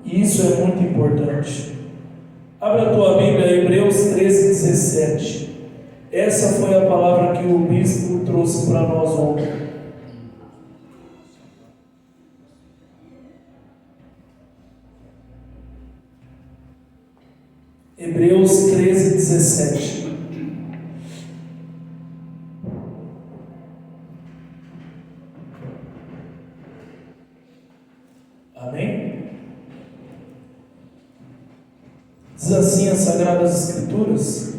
E isso é muito importante. Abra a tua Bíblia, Hebreus 13:17. Essa foi a palavra que o bispo trouxe para nós ontem. Hebreus 13:17. Amém? Diz assim as Sagradas Escrituras: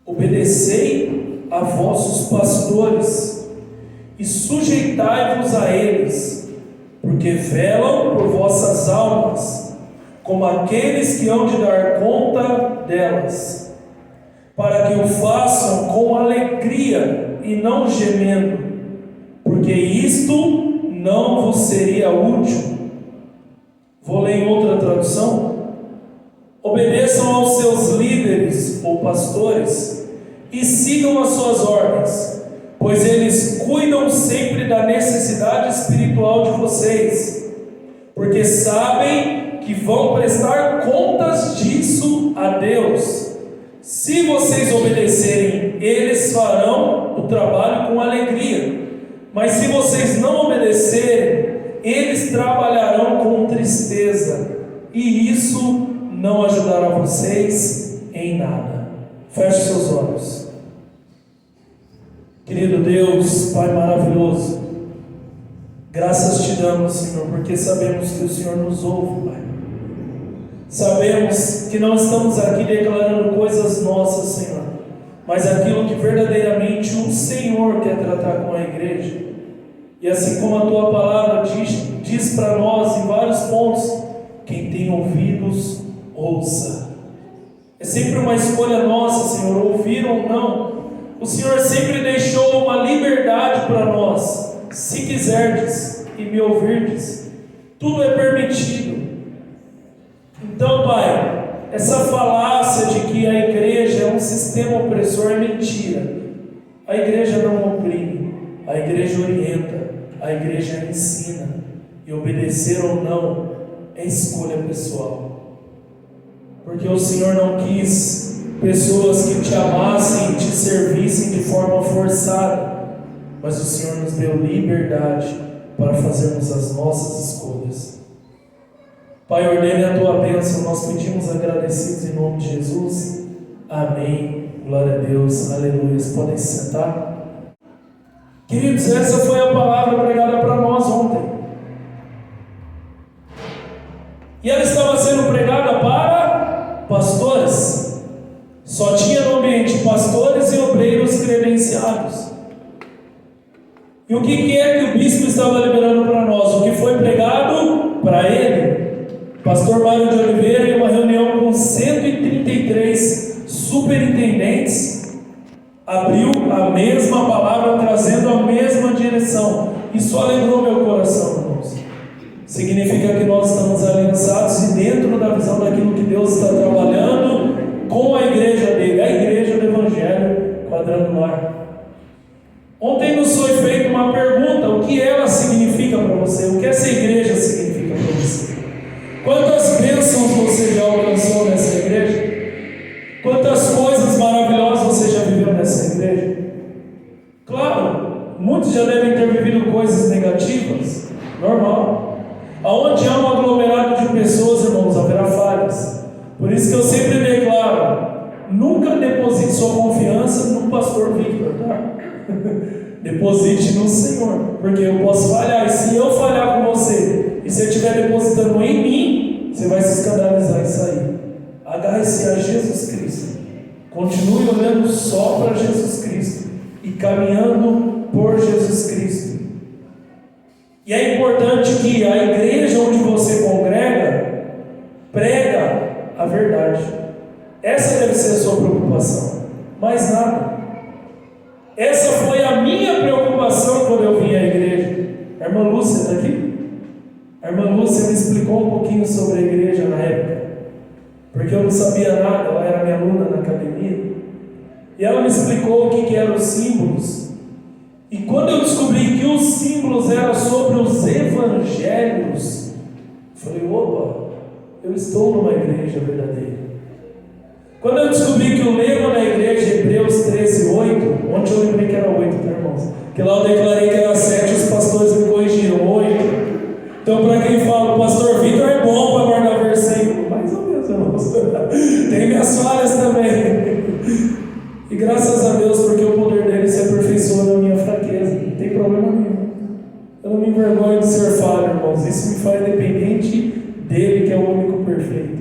obedecei a vossos pastores e sujeitai-vos a eles, porque velam por vossas almas, como aqueles que hão de dar conta delas, para que o façam com alegria e não gemendo, porque isto não vos seria útil. Vou ler em outra tradução. Obedeçam aos seus líderes ou pastores e sigam as suas ordens, pois eles cuidam sempre da necessidade espiritual de vocês, porque sabem que vão prestar contas disso a Deus. Se vocês obedecerem, eles farão o trabalho com alegria, mas se vocês não obedecerem, eles trabalharão com tristeza, e isso não ajudará vocês em nada. Feche seus olhos. Querido Deus, Pai maravilhoso, graças te damos, Senhor, porque sabemos que o Senhor nos ouve, Pai. Sabemos que não estamos aqui declarando coisas nossas, Senhor, mas aquilo que verdadeiramente o Senhor quer tratar com a igreja. E assim como a tua palavra diz para nós em vários pontos: quem tem ouvidos, ouça. É sempre uma escolha nossa, Senhor, ouvir ou não. O Senhor sempre deixou uma liberdade para nós. Se quiserdes e me ouvirdes, tudo é permitido. Então, Pai, essa falácia de que a igreja é um sistema opressor é mentira. A igreja não oprime, a igreja orienta, a igreja ensina. E obedecer ou não é escolha pessoal. Porque o Senhor não quis pessoas que te amassem e te servissem de forma forçada, mas o Senhor nos deu liberdade para fazermos as nossas escolhas. Pai, ordene a tua bênção, nós pedimos agradecidos em nome de Jesus. Amém. Glória a Deus. Aleluia. Podem se sentar. Queridos, essa foi a palavra pregada para nós ontem. E ela estava sendo pregada para pastores. Só tinha no ambiente pastores e obreiros credenciados. E o que é que o bispo estava liberando para nós? O que foi pregado para ele? Pastor Mário de Oliveira, em uma reunião com 133 superintendentes, abriu a mesma palavra, trazendo a mesma direção. Isso alegrou meu coração, irmãos. Significa que nós estamos aliançados e dentro da visão daquilo que Deus está trabalhando com a igreja dele, a igreja do Evangelho Quadrangular. Ontem nos foi feita uma pergunta: o que ela significa para você? O que essa igreja significa para você? Quantas bênçãos você já alcançou nessa igreja? Quantas coisas maravilhosas você já viveu nessa igreja? Claro, muitos já devem ter vivido coisas negativas, normal. Aonde há um aglomerado de pessoas, irmãos, haverá falhas. Por isso que eu sempre declaro: nunca deposite sua confiança no pastor Victor, tá? Deposite no Senhor, porque eu posso falhar, e se eu falhar com você, e se eu estiver depositando em mim, você vai se escandalizar e sair. Agarre-se a Jesus Cristo, continue olhando só para Jesus Cristo e caminhando por Jesus Cristo. E é importante que a igreja onde você congrega prega a verdade. Essa deve ser a sua preocupação, mais nada. Essa foi a minha preocupação quando eu vim à igreja. A irmã Lúcia está aqui? A irmã Lúcia me explicou um pouquinho sobre a igreja na época, porque eu não sabia nada. Ela era minha aluna na academia, e ela me explicou o que eram os símbolos. E quando eu descobri que os símbolos eram sobre os evangelhos, eu falei: opa, eu estou numa igreja verdadeira. Quando eu descobri que o lema da igreja, Hebreus 13:8, ontem eu lembrei que era 8, tá, irmãos? Que lá eu declarei que era 7, os pastores me corrigiram, 8. Então, para quem fala, o pastor Vitor é bom para guardar versículo, mais ou menos, irmãos. Tem minhas falhas também. E graças a Deus, porque o poder dele se aperfeiçoa na minha fraqueza, não tem problema nenhum. Eu não me envergonho de ser falho, irmãos. Isso me faz dependente dele, que é o único perfeito.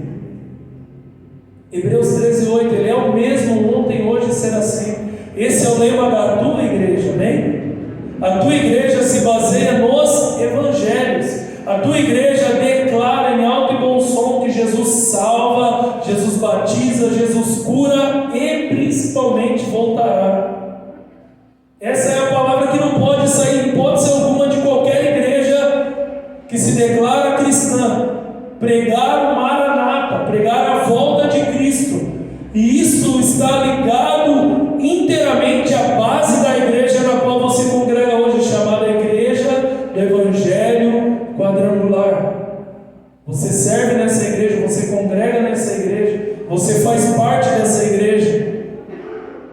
Hebreus 13:8, ele é o mesmo ontem, hoje e será sempre. Esse é o lema da tua igreja, amém? A tua igreja se baseia nos evangelhos. A tua igreja declara em alto e bom som que Jesus salva, Jesus batiza, Jesus cura e principalmente voltará. Essa é a palavra que não pode sair em hipótese alguma de qualquer igreja que se declara cristã. Pregar o Maranata, pregar a volta de Cristo. E isso está ligado inteiramente à base da igreja na qual você congrega hoje, chamada Igreja do Evangelho Quadrangular. Você serve nessa igreja, você congrega nessa igreja, você faz parte dessa igreja.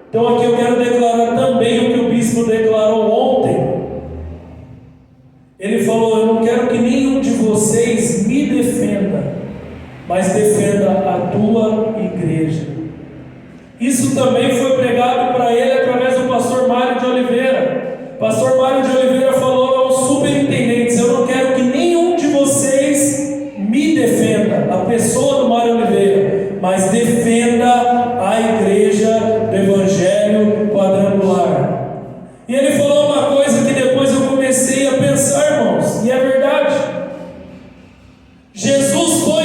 Então aqui eu quero declarar também o que o bispo declarou ontem. Ele falou: eu não quero que nenhum de vocês me defenda, mas defenda a tua igreja. Isso também foi pregado para ele através do pastor Mário de Oliveira. Pastor Mário de Oliveira falou aos superintendentes: eu não quero que nenhum de vocês me defenda, a pessoa do Mário Oliveira, mas defenda a igreja do Evangelho Quadrangular. E ele falou uma coisa que depois eu comecei a pensar, irmãos, e é verdade. Jesus foi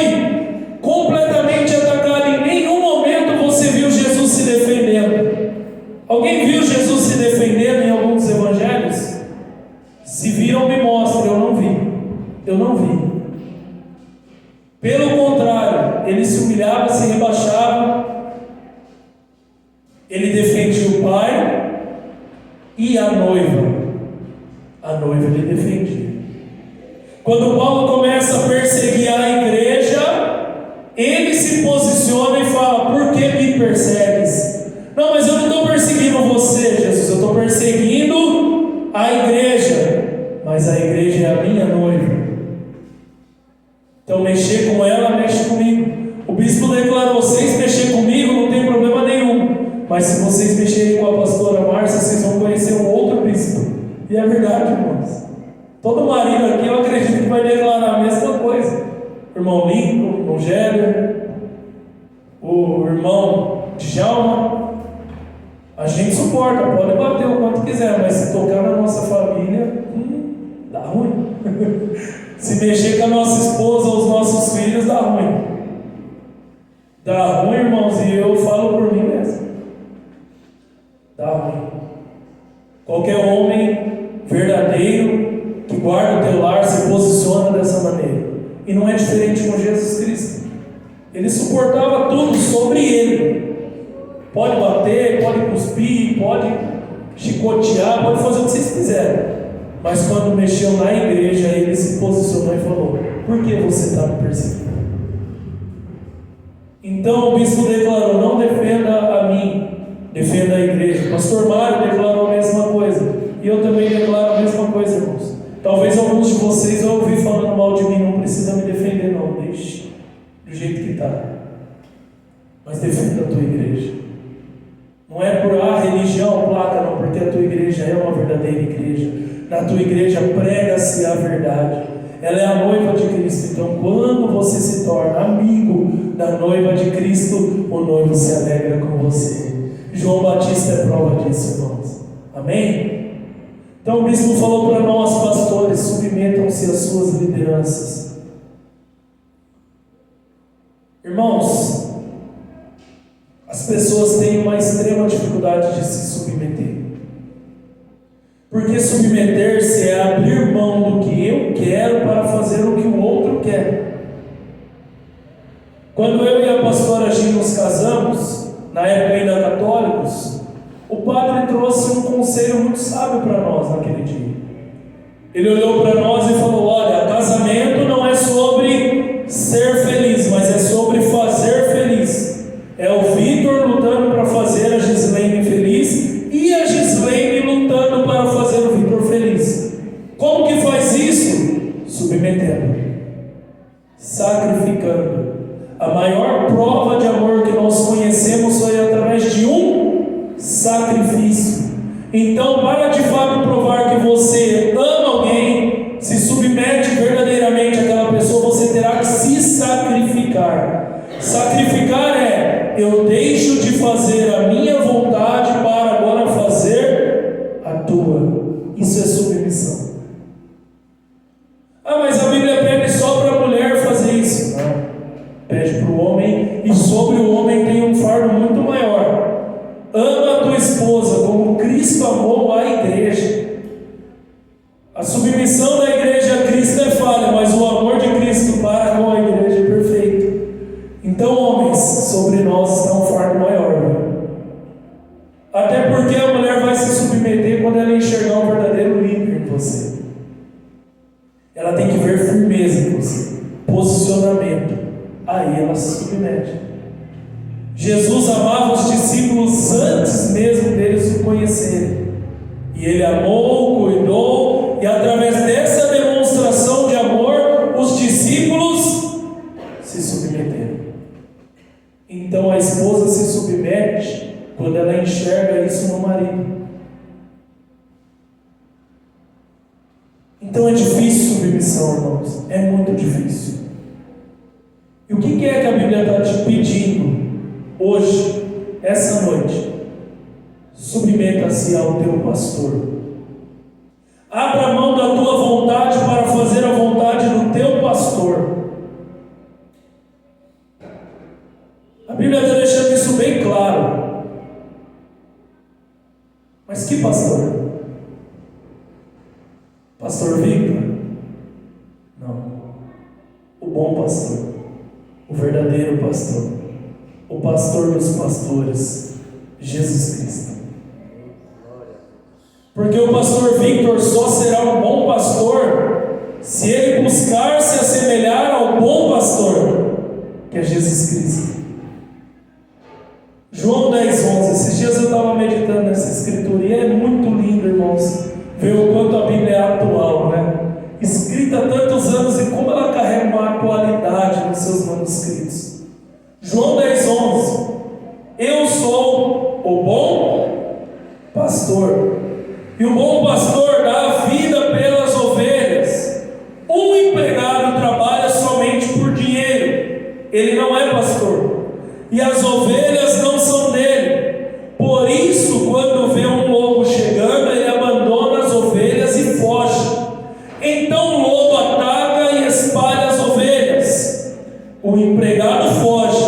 completamente atacado. Em nenhum momento você viu Jesus se defendendo. Alguém viu Jesus se defendendo em alguns evangelhos? Se viram, me mostre. Eu não vi. Eu não vi. Pelo contrário, ele se humilhava, se rebaixava. Ele defendia o Pai e a noiva. A noiva ele defendia. Quando Paulo começa a perseguir a igreja, ele se posiciona e fala: por que me persegues? Não, mas eu não estou perseguindo você, Jesus, eu estou perseguindo a igreja, mas a igreja é a minha noiva. Então mexer com ela, mexe comigo. O bispo declarou: vocês mexer comigo não tem problema nenhum, mas se vocês mexerem com a pastora Márcia, vocês vão conhecer um outro bispo. E é verdade, irmãos. Todo marido aqui, eu acredito que vai declarar a mesma coisa. O irmão Lincoln, o irmão Géder, o irmão Djalma. A gente suporta, pode bater o quanto quiser, mas se tocar na nossa família, dá ruim. Se mexer com a nossa esposa ou os nossos filhos, dá ruim. Dá ruim, irmãos, e eu falo por mim mesmo. Dá ruim. Qualquer homem verdadeiro que guarda o teu lar se posiciona dessa maneira. E não é diferente com Jesus Cristo. Ele suportava tudo sobre ele. Pode bater, pode cuspir, pode chicotear, pode fazer o que vocês quiserem. Mas quando mexeu na igreja, ele se posicionou e falou: por que você está me perseguindo? Então o bispo declarou: não defenda a mim, defenda a igreja. Pastor Mário declarou a mesma coisa. E eu também declaro a mesma coisa, irmãos. Talvez alguns de vocês vão ouvir falando mal de mim: não precisa me defender, não, deixe do jeito que está. Mas defenda a tua igreja. Não é por religião, placa, não, porque a tua igreja é uma verdadeira igreja. Na tua igreja prega-se a verdade. Ela é a noiva de Cristo. Então, quando você se torna amigo da noiva de Cristo, o noivo se alegra com você. João Batista é prova disso, irmãos. Amém? Então o bispo falou para nós, pastores: submetam-se às suas lideranças. Irmãos, as pessoas têm uma extrema dificuldade de se submeter. Porque submeter-se é abrir mão do que eu quero para fazer o que o outro quer. Quando eu e a pastora Gil nos casamos, na época ainda católicos, o padre trouxe um conselho muito sábio para nós naquele dia. Ele olhou para nós e falou: olha, casamento não é sobre ser feliz, mas submetendo, sacrificando. A maior prova de amor que nós conhecemos foi através de um sacrifício. Então, para de fato provar que você ama alguém, se submete verdadeiramente àquela pessoa, você terá que se sacrificar. Sacrificar é: eu deixo de fazer a minha vontade para agora fazer a tua. Isso é submissão. Ah, mas a Bíblia pede só para a mulher fazer isso. Não. Pede para o homem, e sobre o homem tem um fardo muito maior. Ama a tua esposa como Cristo amou a igreja. A submissão da igreja a Cristo é falha, mas o amor de Cristo para com a igreja é perfeito. Então, homens, sobre nós está um fardo maior, né? Até porque a mulher vai se submeter quando ela enxergar um verdadeiro líder em você. Ela tem que ver firmeza em você, posicionamento. Aí ela se submete. Jesus amava os discípulos antes mesmo deles o conhecerem. E ele amou, cuidou, e através dessa demonstração de amor, os discípulos se submeteram. Então a esposa se submete quando ela enxerga isso no marido. Então é difícil submissão, irmãos. É muito difícil. E o que é que a Bíblia está te pedindo hoje, essa noite? Submeta-se ao teu pastor. Abra mão da tua vontade para fazer a vontade do teu pastor. A Bíblia está deixando isso bem claro. Mas que pastor? Pastor Victor? Não. O bom pastor. O verdadeiro pastor. O pastor dos pastores. Jesus Cristo. Porque o pastor Victor só será um bom pastor se ele buscar se assemelhar ao bom pastor, que é Jesus Cristo. João 10:11. Esses dias eu estava meditando nessa escritura e é muito lindo, irmãos, ver o quanto a Bíblia é atual, né? Escrita há tantos anos e como ela carrega uma atualidade nos seus manuscritos. João 10:11. Eu sou o bom pastor, e o bom pastor dá a vida pelas ovelhas. Um empregado trabalha somente por dinheiro, ele não é pastor, e as ovelhas não são dele. Por isso, quando vê um lobo chegando, ele abandona as ovelhas e foge. Então o lobo ataca e espalha as ovelhas. O empregado foge,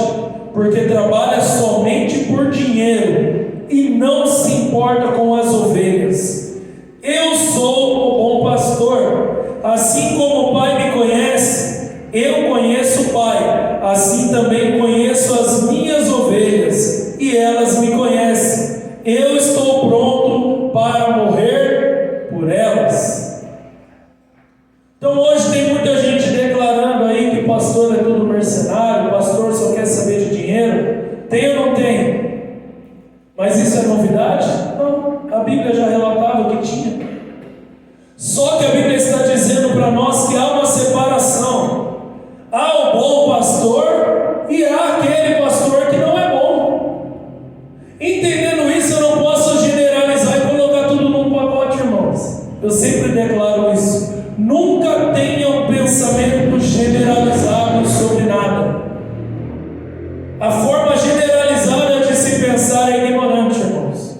porque trabalha somente por dinheiro e não se importa com as ovelhas. Eu sou o bom pastor. Assim como o Pai me conhece, eu conheço o Pai. Assim também conheço as minhas ovelhas, e elas me conhecem. Eu estou pronto para morrer por elas. Então hoje tem muita gente declarando aí que pastor é tudo mercenário, pastor só quer saber de dinheiro. Tem ou não tem? Mas isso é novidade? Não, a Bíblia já relatava que tinha. Só que a Bíblia está dizendo para nós que há uma separação. Há o bom pastor e há aquele pastor que não é bom. Entendendo isso, eu não posso generalizar e colocar tudo num pacote, irmãos. Eu sempre declaro isso. Nunca tenha um pensamento generalizado sobre nada. A forma generalizada de se pensar é ignorante, irmãos.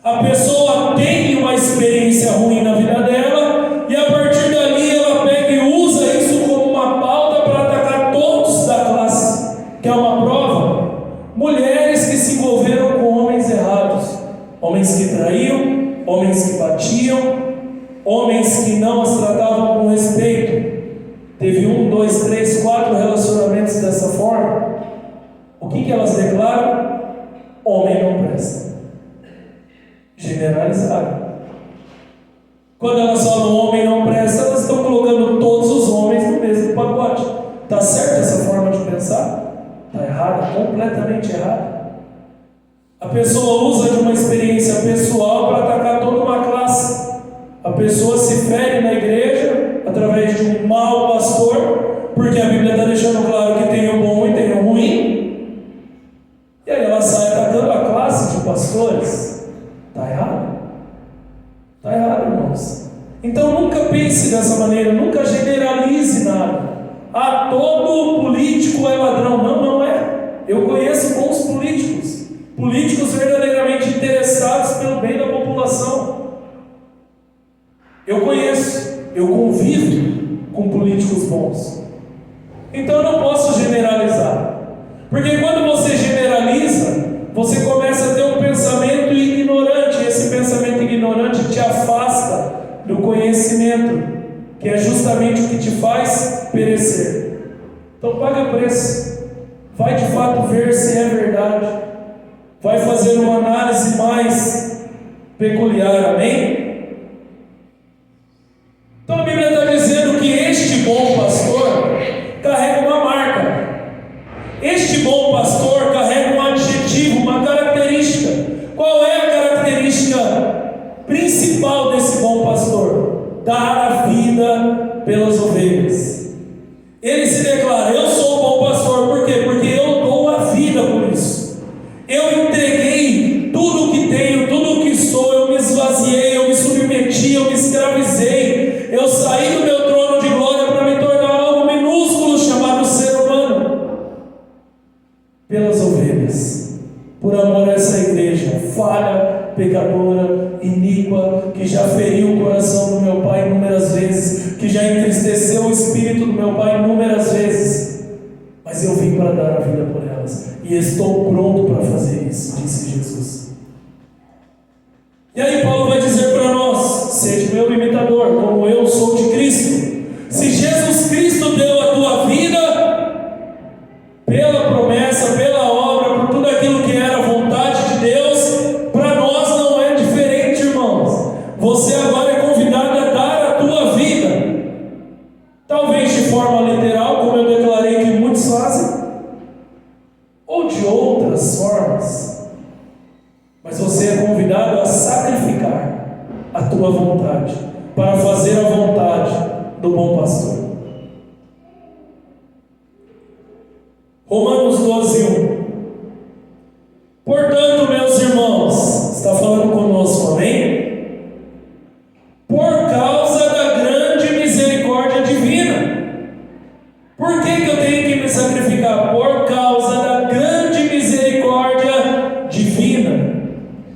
A pessoa tem uma experiência ruim na vida dela, e a partir dali ela pega e usa isso como uma pauta para atacar todos da classe. Quer uma prova? Mulheres que se envolveram com homens errados, homens que traíam, homens que batiam, homens que não as tratavam com respeito. Teve 1, 2, 3, 4 relacionamentos dessa forma. O que elas declaram? Homem não presta. Generalizaram. Quando elas falam homem não presta, elas estão colocando todos os homens no mesmo pacote. Está certa essa forma de pensar? Está errada, completamente errada. A pessoa usa de uma experiência pessoal para atacar toda uma classe. A pessoa se fere na igreja através de um mau Porque a Bíblia está deixando claro que tem o bom e tem o ruim. E aí ela sai atacando a classe de pastores. Está errado? Está errado, irmãos. Então nunca pense dessa maneira, nunca generalize nada. Ah, todo político é ladrão. Não, não é. Eu conheço bons políticos. Políticos verdadeiramente interessados pelo bem da população. Eu conheço, eu convivo com políticos bons. Então eu não posso generalizar. Porque quando você generaliza, você começa a ter um pensamento ignorante. E esse pensamento ignorante te afasta do conhecimento, que é justamente o que te faz perecer. Então paga o preço. Vai de fato ver se é verdade. Vai fazer uma análise mais peculiar, amém? Então a Bíblia está dizendo que este bom pastor carrega uma marca. Este bom pastor carrega um adjetivo, uma característica. Qual é a característica principal desse bom pastor? Dar a vida pelas ovelhas. Ele se declara: eu sou o bom pastor. Por quê? Porque eu dou a vida por isso. Eu entreguei tudo o que tenho, tudo o que sou. Eu me esvaziei, eu me submeti, eu me escravizei. Eu saí do meu trono de glória para me tornar algo minúsculo chamado ser humano. Pelas ovelhas, por amor a essa igreja falha, pecadora, iníqua, que já feriu o coração do meu Pai inúmeras vezes, que já entristeceu o espírito do meu Pai inúmeras vezes, mas eu vim para dar a vida por elas, e estou pronto para fazer isso, disse Jesus. E aí Paulo vai dizer para nós: seja meu imitador, como eu sou de Cristo. Se Jesus Cristo deu a tua vida, pela promessa, pela obra, por tudo aquilo que era a vontade de Deus, para nós não é diferente, irmãos. Você agora é convidado a dar a tua vida, talvez de forma literal, como eu declarei que muitos fazem, ou de outras formas, mas você é convidado a sacrificar a tua vontade para fazer a vontade do bom pastor. Romanos 12:1. Portanto, meus irmãos, está falando conosco, amém? Por causa da grande misericórdia divina. Por que eu tenho que me sacrificar? Por causa da grande misericórdia divina.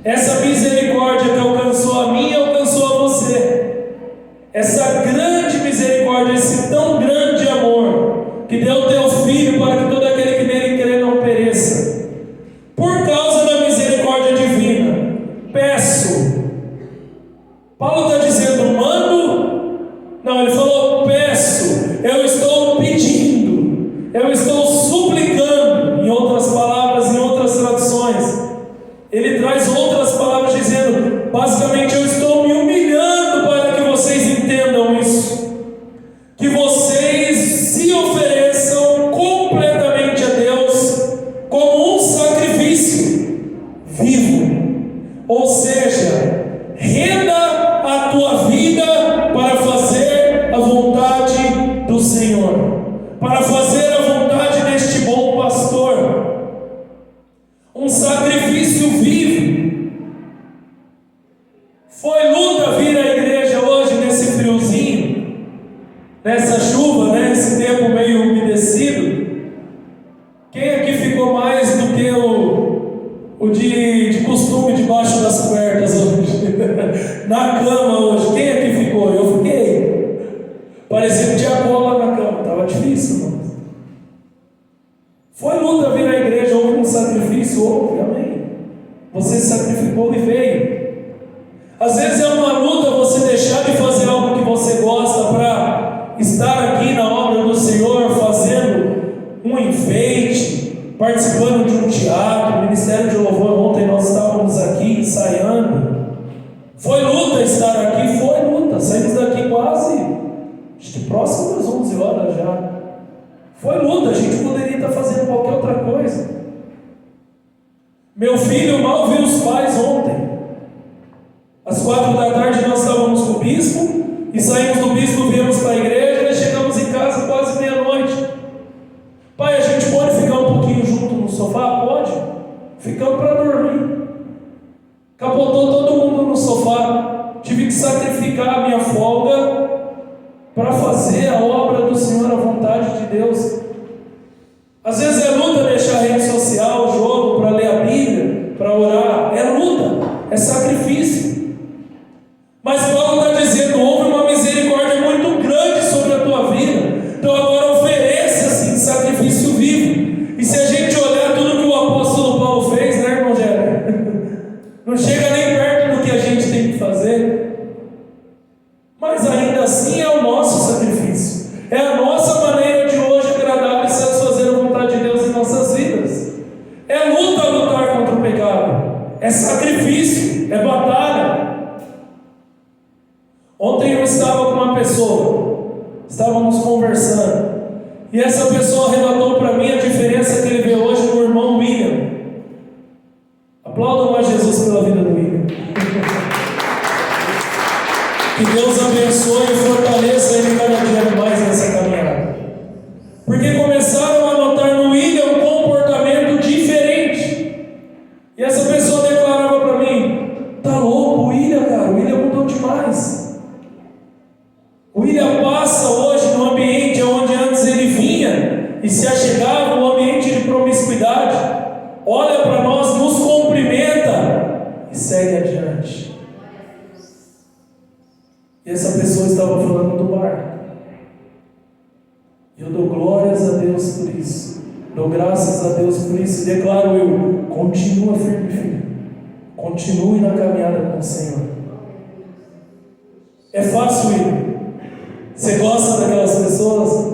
Essa misericórdia que alcançou a mim, alcançou a você. Essa grande misericórdia, esse tão grande amor, que deu teu Filho para que todo aquele que nele crê não pereça. Por causa da misericórdia divina, peço. Paulo está dizendo mando? Não, ele falou peço. Eu estou pedindo. Eu estou suplicando. Em outras palavras, em outras traduções, ele traz outras palavras dizendo, basicamente, eu estou me humilhando para que vocês entendam isso. Que vocês se ofereçam completamente a Deus como um sacrifício vivo. Ou seja, renda a tua vida para fazer a vontade do Senhor, para fazer a vontade deste bom pastor. Um sacrifício vivo. Foi luta vir à igreja hoje nesse friozinho, nessa chuva, né? Esse tempo meio umedecido. Quem aqui ficou mais do que o de costume debaixo das cobertas hoje? Na cama hoje, quem aqui ficou? Eu fiquei. Parecia que tinha bola na cama, estava difícil, irmão. Foi luta vir à igreja, houve um sacrifício, houve, amém. Você sacrificou e veio. Às vezes é uma luta você deixar de fazer algo que você gosta para estar aqui na obra do Senhor, fazendo um enfeite, participando de um teatro, ministério de louvor. Ontem nós estávamos aqui ensaiando. Foi luta estar aqui, foi luta. Saímos daqui quase, acho que próximo das 11 horas já. Foi luta, a gente poderia estar fazendo qualquer outra coisa. Meu filho mal viu os pais ontem. Às 4 da tarde nós estávamos com o bispo, e saímos do bispo, viemos para a igreja, e chegamos em casa quase meia-noite. E essa pessoa relatou para mim a diferença que ele vê hoje no irmão William. Aplaudam mais Jesus pela vida do William. Que Deus abençoe e fortaleça ele cada dia mais nessa caminhada. Porque começaram a notar no William um comportamento diferente. E essa pessoa declarava para mim: tá louco o William, cara, o William mudou demais. O William passa hoje no ambiente onde antes ele vinha e se achegava, um ambiente de promiscuidade, olha para nós, nos cumprimenta e segue adiante. E essa pessoa estava falando do bar. Eu dou glórias a Deus por isso, dou graças a Deus por isso, e declaro eu: continua firme, filho, continue na caminhada com o Senhor. É fácil ir. Você gosta daquelas pessoas,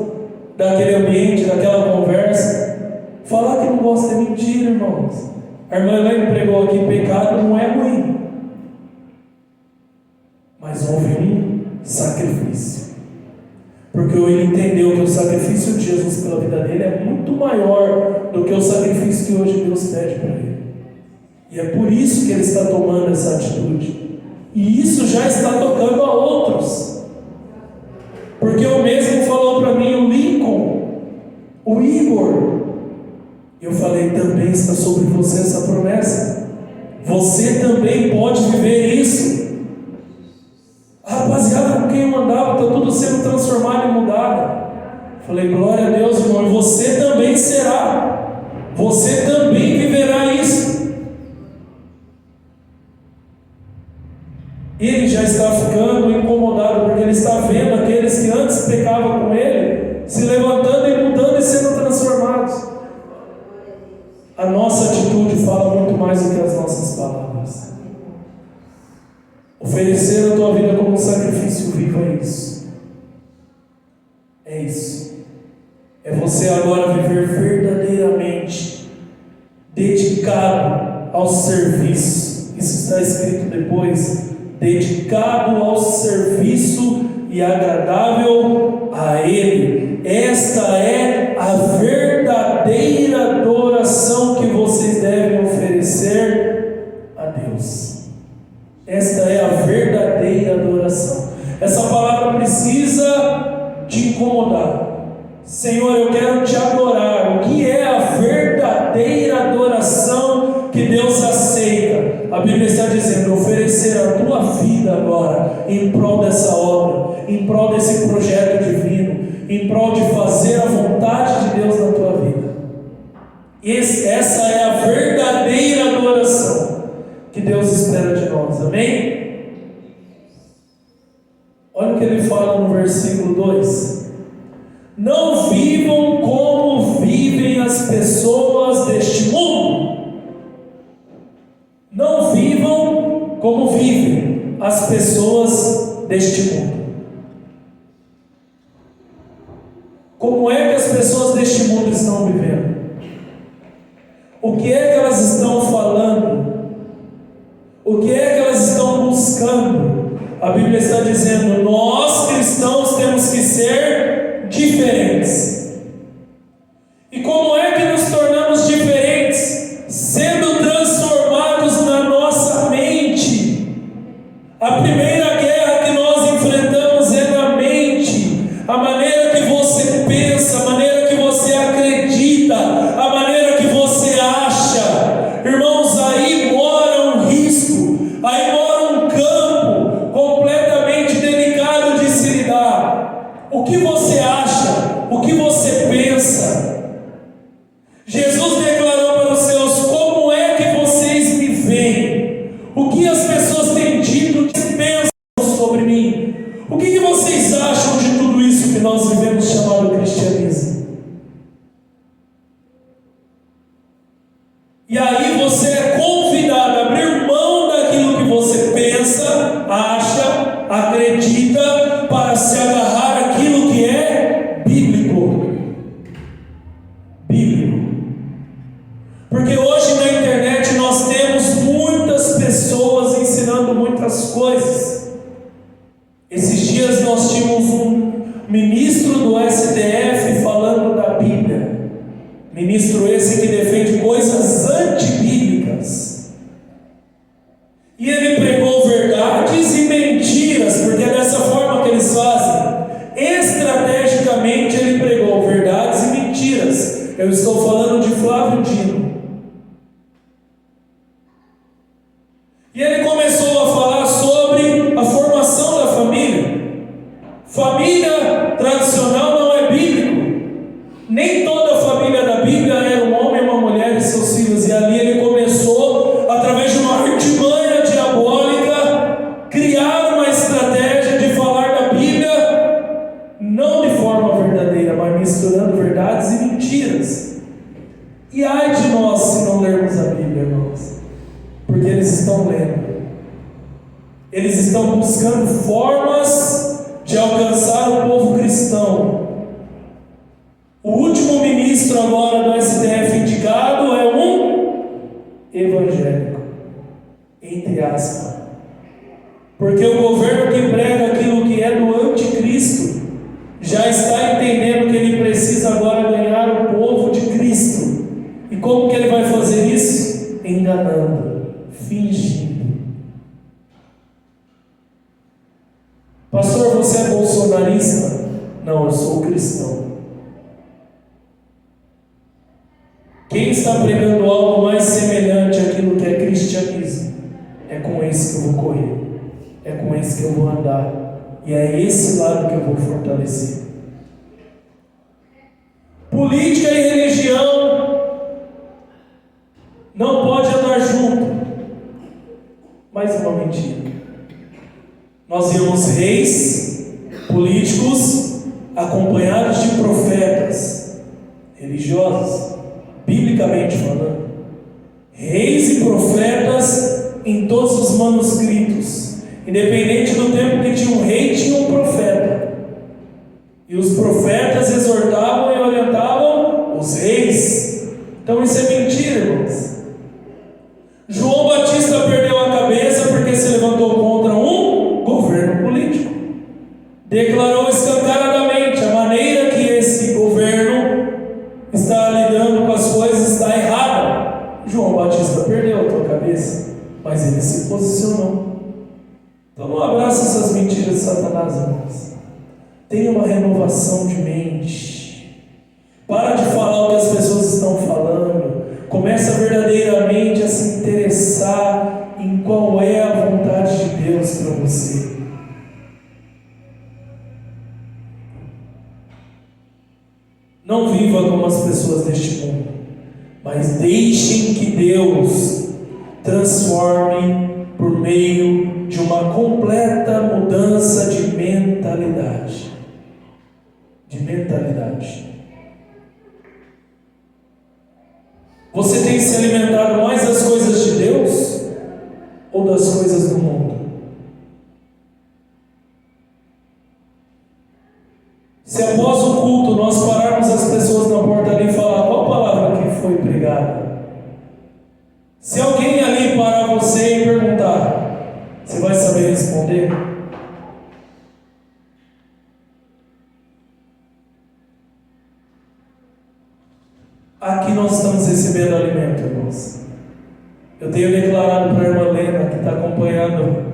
daquele ambiente, daquela conversa? Falar que não gosta é mentira, irmãos. A irmã Elaine pregou aqui: pecado não é ruim, mas houve um sacrifício. Porque ele entendeu que o sacrifício de Jesus pela vida dele é muito maior do que o sacrifício que hoje Deus pede para ele. E é por isso que ele está tomando essa atitude. E isso já está tocando a outros. Porque o mesmo falou para mim o Lincoln, o Igor. Eu falei: também está sobre você essa promessa. Você também pode viver isso. Rapaziada, com quem eu andava, está tudo sendo transformado e mudado. Falei: glória a Deus, irmão. E você também será. Você também viverá isso. Ele já está ficando incomodado, porque ele está vendo aqueles que antes pecavam com ele se levantando e mudando e sendo transformados. A nossa atitude fala muito mais do que as nossas palavras. Oferecer a tua vida como um sacrifício vivo é isso. É isso. É você agora viver verdadeiramente dedicado ao serviço. Isso está escrito depois: dedicado ao serviço e agradável a Ele. Esta é a verdadeira adoração que vocês devem oferecer a Deus. Esta é a verdadeira adoração. Essa palavra precisa te incomodar. Senhor, eu quero te adorar. O que é a verdadeira adoração que Deus aceita? A Bíblia está dizendo: oferecer a tua vida agora em prol dessa obra, em prol desse projeto divino, em prol de fazer a vontade de Deus na tua vida. Essa é a verdadeira adoração que Deus espera de nós. Amém? Olha o que ele fala no versículo 2: não vivam como vivem as pessoas deste mundo. Não vivam como vivem as pessoas deste mundo. Como é que as pessoas deste mundo estão vivendo? O que é que elas estão falando? O que é que elas estão buscando? A Bíblia está dizendo: nós cristãos temos que ser diferentes. E como é que nos tornamos diferentes? Sendo transformados na nossa mente. A primeira guerra que nós enfrentamos é na mente. A maneira que você pensa, a maneira que você acredita, a maneira que você acha. Irmãos, aí mora um risco, aí mora um campo completamente delicado de se lidar. O que você acha? O que você pensa? Jesus declarou para os seus: como é que vocês me veem? O que as pessoas têm dito, o que pensam sobre mim? O que vocês acham de tudo isso que nós vivemos chamado cristianismo? E aí você é convidado a abrir mão daquilo que você pensa, acha, acredita, para se agarrar àquilo que é bíblico. Bíblico. Porque hoje na internet nós temos muitas pessoas ensinando muitas coisas. Esses dias nós tínhamos um ministro do STF falando Ministro esse que defende coisas antibíblicas. E ele pregou verdades e mentiras, porque é dessa forma que eles fazem. Estrategicamente ele pregou verdades e mentiras. Eu estou falando de Flávio Dino. E ele começou a falar sobre a formação da família. Família tradicional não é bíblico. Nem toda a família da Bíblia era um homem, uma mulher e seus filhos. E ali ele começou, através de uma artimanha diabólica, criar uma estratégia de falar da Bíblia, não de forma verdadeira, mas misturando verdades e mentiras. E ai de nós se não lermos a Bíblia, irmãos, porque eles estão lendo. Eles estão buscando formas de alcançar o povo cristão. O último ministro agora do STF indicado é um evangélico, entre aspas, porque o governo que prega aquilo que é do anticristo já está entendendo que ele precisa agora ganhar o povo de Cristo. E como que ele vai fazer isso? Enganando, fingindo. Pastor, você é bolsonarista? Não, eu sou cristão. Quem está pregando algo mais semelhante àquilo que é cristianismo, é com esse que eu vou correr, é com esse que eu vou andar, e é esse lado que eu vou fortalecer. Política e religião não pode andar junto. Mais uma mentira. Nós vemos reis políticos acompanhados de profetas religiosos, biblicamente falando. Reis e profetas em todos os manuscritos. Independente do tempo que tinha um rei, tinha um profeta. E os profetas exortavam e orientavam os reis. Então isso é mentira, irmãos. João Batista perdeu a cabeça porque se levantou contra um governo político. Declarou escancaradamente a maneira que esse governo está lidando com as coisas está errada. João Batista perdeu a tua cabeça, mas ele se posicionou. Então não abraça essas mentiras de Satanás, irmãos. Tenha uma renovação de mente. Para de falar o que as pessoas estão falando. Começa verdadeiramente a se interessar em qual é a vontade de Deus para você. Não viva como as pessoas deste mundo, mas deixem que Deus transforme por meio de uma completa mudança de mentalidade. Você tem se alimentado mais das coisas de Deus ou das coisas do mundo? Se após o culto nós pararmos as pessoas na porta ali e falar qual palavra que foi pregada, se alguém ali parar você e perguntar, você vai saber responder? Aqui nós estamos recebendo alimento, irmãos. Eu tenho declarado para a irmã Lena, que está acompanhando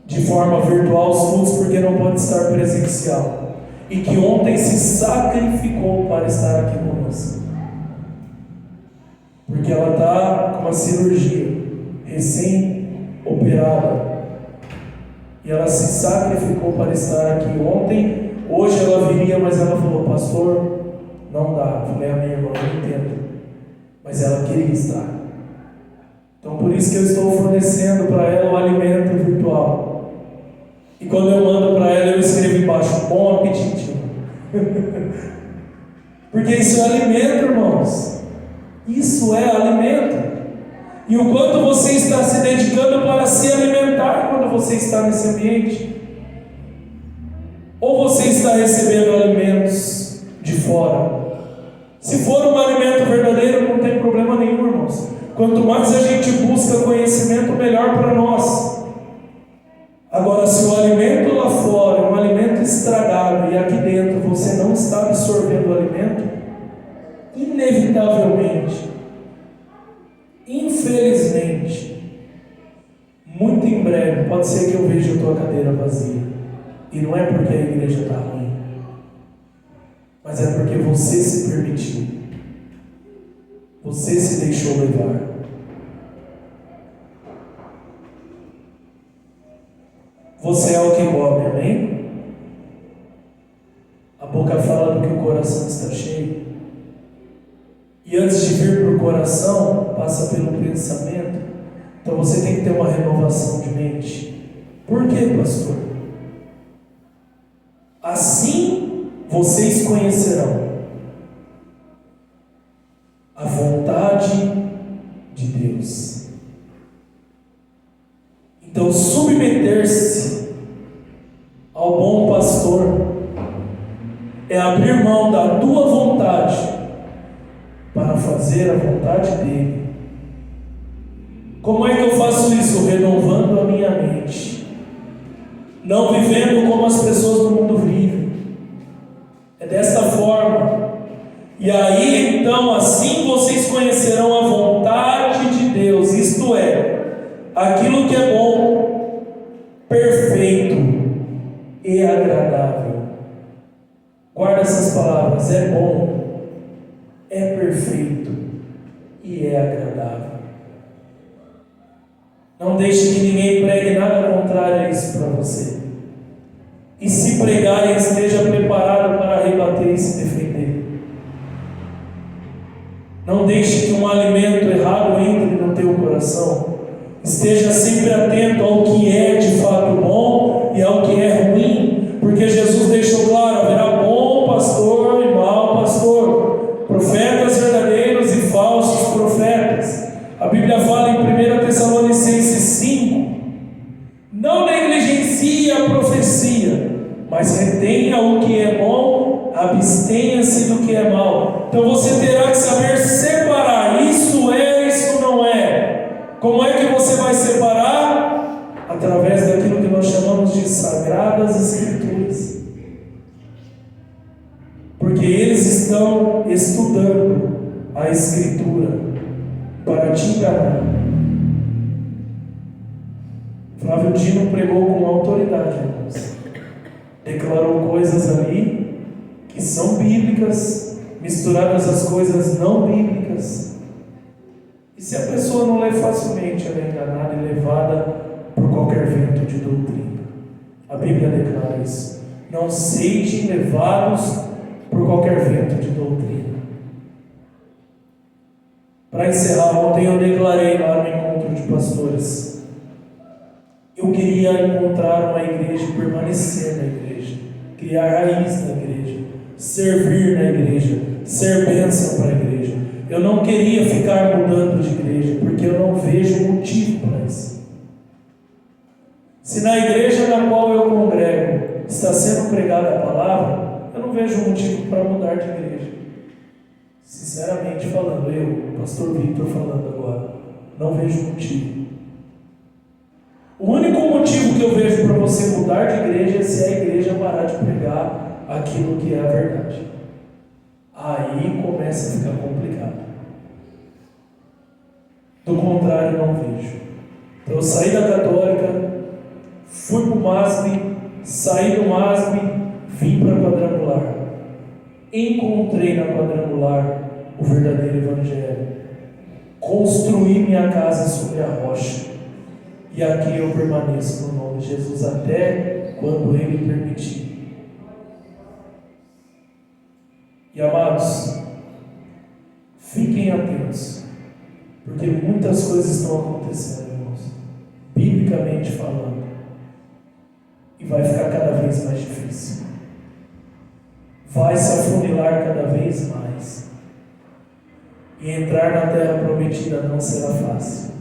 de forma virtual os cultos, porque não pode estar presencial, e que ontem se sacrificou para estar aqui conosco, porque ela está com uma cirurgia recém-operada, e ela se sacrificou para estar aqui ontem. Hoje ela viria, mas ela falou, pastor, não dá. Eu falei, a minha irmã, eu entendo, mas ela queria estar. Então por isso que eu estou fornecendo para ela o alimento virtual. E quando eu mando para ela, eu escrevo embaixo, bom apetite. Porque isso é alimento, irmãos. Isso é alimento. E o quanto você está se dedicando para se alimentar quando você está nesse ambiente? Ou você está recebendo alimentos de fora? Se for um alimento verdadeiro, não tem problema nenhum, irmãos. Quanto mais a gente busca conhecimento, melhor para nós. Agora, se o alimento lá fora é um alimento estragado e aqui dentro você não está absorvendo o alimento, inevitavelmente, infelizmente, muito em breve, pode ser que eu veja a tua cadeira vazia. E não é porque a igreja está ruim, mas é porque você se permitiu. Você se deixou levar. Você é o que come, amém? A boca fala do que o coração está cheio. E antes de vir para o coração, passa pelo pensamento. Então você tem que ter uma renovação de mente. Por quê, pastor? Assim vocês conhecerão a vontade de Deus. Então, submeter-se ao bom pastor é abrir mão da tua vontade para fazer a vontade dele. Como é que eu faço isso? Renovando a minha mente, não vivendo como as pessoas do mundo vivem. É desta forma. E aí, então, assim vocês conhecerão a vontade de Deus, isto é, aquilo que é bom, perfeito e agradável. Guarda essas palavras: é bom, é perfeito e é agradável. Não deixe que ninguém pregue nada contrário a isso para você. E se pregarem, esteja preparado para rebater e se defender. Não deixe que um alimento errado entre no teu coração. Esteja sempre atento ao que é de fato bom e ao que é ruim, porque Jesus deixou claro: haverá bom pastor e mau pastor, profetas verdadeiros e falsos profetas. A Bíblia fala em 1 Tessalonicenses 5: não negligencie a profecia, mas retenha o que é bom, abstenha-se do que é mau. Então você terá que saber separar: isso é, isso não é. Como é que você vai separar? Através daquilo que nós chamamos de Sagradas Escrituras. Porque eles estão estudando a Escritura para te enganar. Flávio Dino pregou com autoridade, irmãos. Declarou coisas ali que são bíblicas, misturadas às coisas não bíblicas. E se a pessoa não lê facilmente, ela é enganada e levada por qualquer vento de doutrina. A Bíblia declara isso: não sejam levados por qualquer vento de doutrina. Para encerrar, ontem eu declarei lá no encontro de pastores: eu queria encontrar uma igreja, permanecer na igreja, criar raiz na igreja, servir na igreja, ser bênção para a igreja. Eu não queria ficar mudando de igreja, porque eu não vejo motivo para isso. Se na igreja na qual eu congrego está sendo pregada a palavra, eu não vejo motivo para mudar de igreja. Sinceramente falando, eu, pastor Victor falando agora, não vejo motivo. O único motivo que eu vejo para você mudar de igreja é se a igreja parar de pregar aquilo que é a verdade. Aí começa a ficar complicado. Do contrário, não vejo. Então eu saí da católica, fui para o MASB, saí do MASB, vim para a quadrangular. Encontrei na quadrangular o verdadeiro evangelho. Construí minha casa sobre a rocha. E aqui eu permaneço no nome de Jesus até quando Ele permitir. E amados, fiquem atentos, porque muitas coisas estão acontecendo, irmãos, biblicamente falando, e vai ficar cada vez mais difícil. Vai se afunilar cada vez mais. E entrar na terra prometida não será fácil.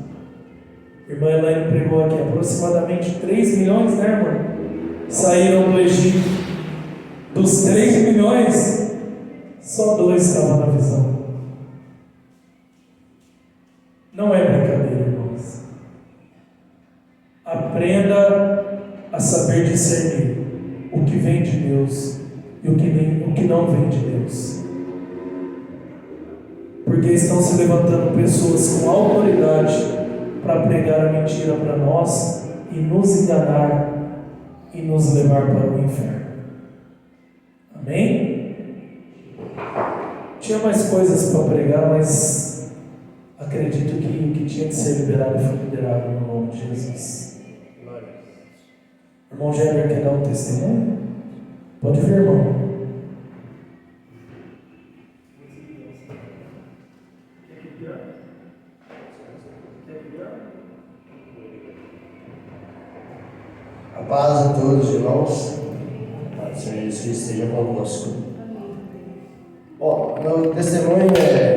Irmã Elaine pregou aqui, aproximadamente 3 milhões, né, irmã? Saíram do Egito. Dos 3 milhões, só 2 estavam na visão. Não é brincadeira, irmãos. Aprenda a saber discernir o que vem de Deus e o que não vem de Deus. Porque estão se levantando pessoas com autoridade para pregar a mentira para nós e nos enganar e nos levar para o inferno. Amém? Tinha mais coisas para pregar, mas acredito que o que tinha que ser liberado foi liberado no nome de Jesus. Irmão Géber, quer dar um testemunho? Pode vir, irmão. A paz a todos, irmãos. A paz do Senhor Jesus esteja convosco. Bom, meu testemunho é